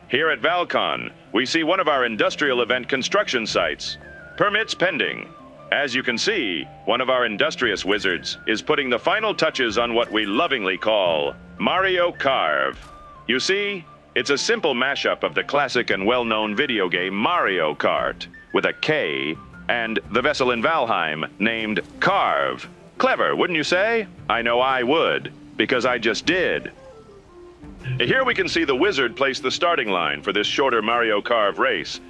Here at Val-Con, we see one of our industrial event construction sites. Permits pending. As you can see, one of our industrious wizards is putting the final touches on what we lovingly call Mario Karve. You see, it's a simple mashup of the classic and well-known video game Mario Kart, with a K, and the vessel in Valheim named Karve. Clever, wouldn't you say? I know I would, because I just did. Here we can see the wizard place the starting line for this shorter Mario Karve race.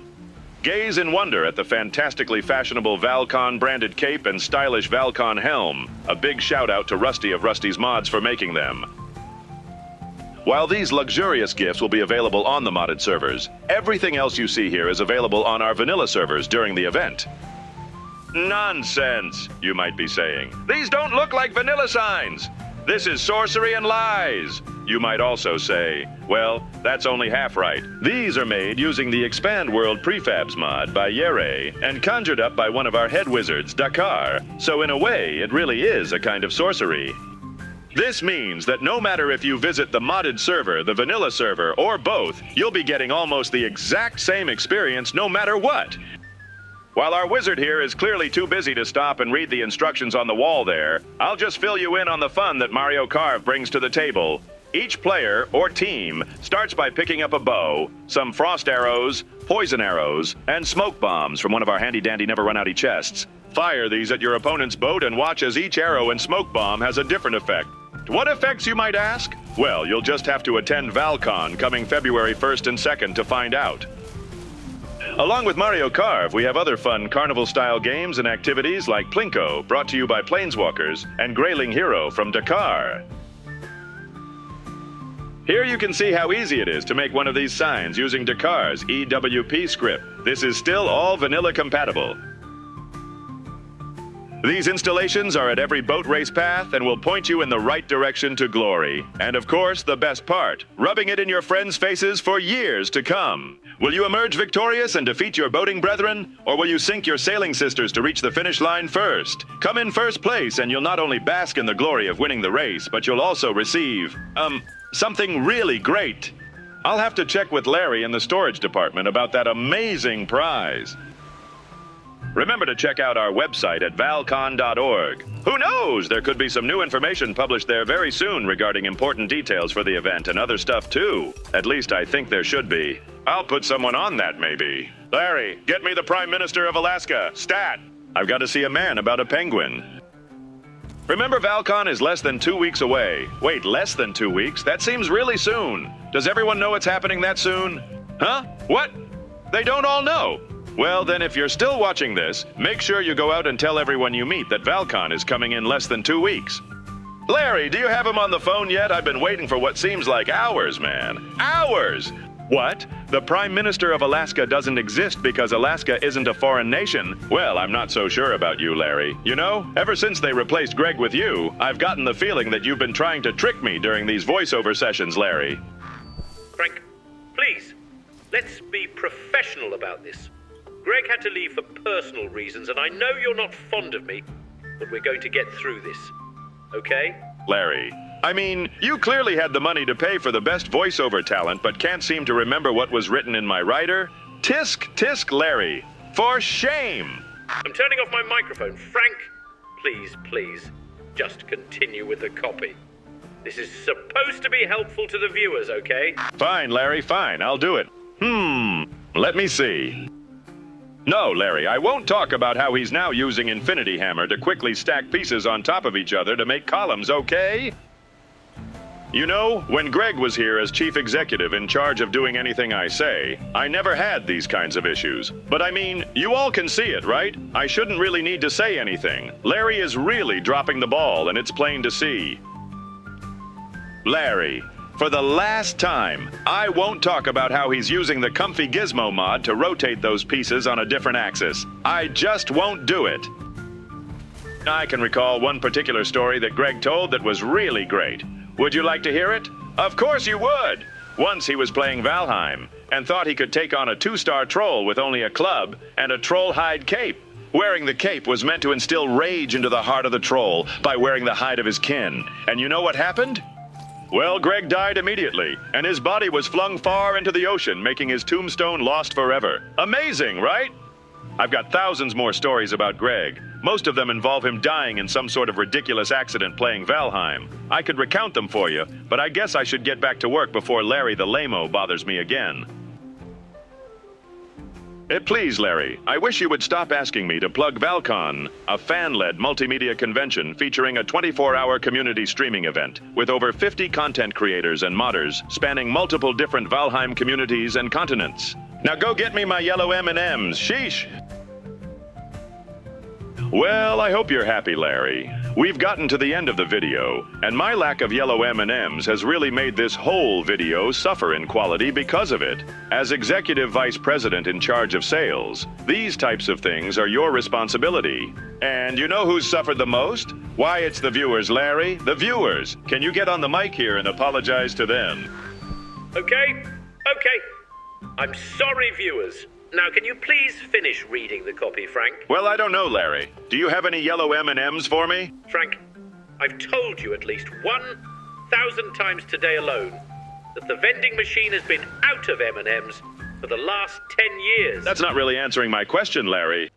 Gaze in wonder at the fantastically fashionable Val-Con branded cape and stylish Val-Con helm. A big shout out to Rusty of Rusty's Mods for making them. While these luxurious gifts will be available on the modded servers, everything else you see here is available on our vanilla servers during the event. Nonsense, you might be saying. These don't look like vanilla signs. This is sorcery and lies. You might also say, well, that's only half right. These are made using the Expand World Prefabs mod by Yere and conjured up by one of our head wizards, Dakar. So in a way, it really is a kind of sorcery. This means that no matter if you visit the modded server, the vanilla server, or both, you'll be getting almost the exact same experience no matter what. While our wizard here is clearly too busy to stop and read the instructions on the wall there, I'll just fill you in on the fun that Mario Karve brings to the table. Each player, or team, starts by picking up a bow, some frost arrows, poison arrows, and smoke bombs from one of our handy-dandy never-run-outy chests. Fire these at your opponent's boat and watch as each arrow and smoke bomb has a different effect. What effects, you might ask? Well, you'll just have to attend Val-Con coming February 1st and 2nd to find out. Along with Mario Karve, we have other fun carnival-style games and activities like Plinko, brought to you by Planeswalkers, and Grayling Hero from Dakar. Here you can see how easy it is to make one of these signs using Dakar's EWP script. This is still all vanilla compatible. These installations are at every boat race path and will point you in the right direction to glory. And of course, the best part, rubbing it in your friends' faces for years to come. Will you emerge victorious and defeat your boating brethren? Or will you sink your sailing sisters to reach the finish line first? Come in first place and you'll not only bask in the glory of winning the race, but you'll also receive, something really great. I'll have to check with Larry in the storage department about that amazing prize. Remember to check out our website at valcon.org. Who knows, there could be some new information published there very soon regarding important details for the event and other stuff too. At least I think there should be. I'll put someone on that maybe. Larry, get me the Prime Minister of Alaska, stat! I've got to see a man about a penguin. Remember, Val-Con is less than 2 weeks away. Wait, less than 2 weeks? That seems really soon. Does everyone know it's happening that soon? Huh? What? They don't all know? Well, then if you're still watching this, make sure you go out and tell everyone you meet that Val-Con is coming in less than 2 weeks. Larry, do you have him on the phone yet? I've been waiting for what seems like hours, man. Hours! What? The Prime Minister of Alaska doesn't exist because Alaska isn't a foreign nation? Well, I'm not so sure about you, Larry. You know, ever since they replaced Greg with you, I've gotten the feeling that you've been trying to trick me during these voiceover sessions, Larry. Frank, please, let's be professional about this. Greg had to leave for personal reasons, and I know you're not fond of me, but we're going to get through this, okay? Larry, I mean, you clearly had the money to pay for the best voiceover talent, but can't seem to remember what was written in my writer? Tisk, tisk, Larry. For shame! I'm turning off my microphone. Frank, please, just continue with the copy. This is supposed to be helpful to the viewers, okay? Fine, Larry, fine. I'll do it. Let me see. No, Larry, I won't talk about how he's now using Infinity Hammer to quickly stack pieces on top of each other to make columns, okay? You know, when Greg was here as chief executive in charge of doing anything I say, I never had these kinds of issues. But I mean, you all can see it, right? I shouldn't really need to say anything. Larry is really dropping the ball, and it's plain to see. Larry, for the last time, I won't talk about how he's using the Comfy Gizmo mod to rotate those pieces on a different axis. I just won't do it. I can recall one particular story that Greg told that was really great. Would you like to hear it? Of course you would! Once he was playing Valheim and thought he could take on a 2-star troll with only a club and a troll hide cape. Wearing the cape was meant to instill rage into the heart of the troll by wearing the hide of his kin. And you know what happened? Well, Greg died immediately, and his body was flung far into the ocean, making his tombstone lost forever. Amazing, right? I've got thousands more stories about Greg. Most of them involve him dying in some sort of ridiculous accident playing Valheim. I could recount them for you, but I guess I should get back to work before Larry the Lame-o bothers me again. Please, Larry, I wish you would stop asking me to plug Val-Con, a fan-led multimedia convention featuring a 24-hour community streaming event with over 50 content creators and modders spanning multiple different Valheim communities and continents. Now go get me my yellow M&Ms, sheesh! Well, I hope you're happy, Larry. We've gotten to the end of the video, and my lack of yellow M&Ms has really made this whole video suffer in quality because of it. As Executive Vice President in charge of sales, these types of things are your responsibility. And you know who's suffered the most? Why, it's the viewers, Larry. The viewers. Can you get on the mic here and apologize to them? Okay. I'm sorry, viewers. Now, can you please finish reading the copy, Frank? Well, I don't know, Larry. Do you have any yellow M&Ms for me? Frank, I've told you at least 1,000 times today alone that the vending machine has been out of M&Ms for the last 10 years. That's not really answering my question, Larry.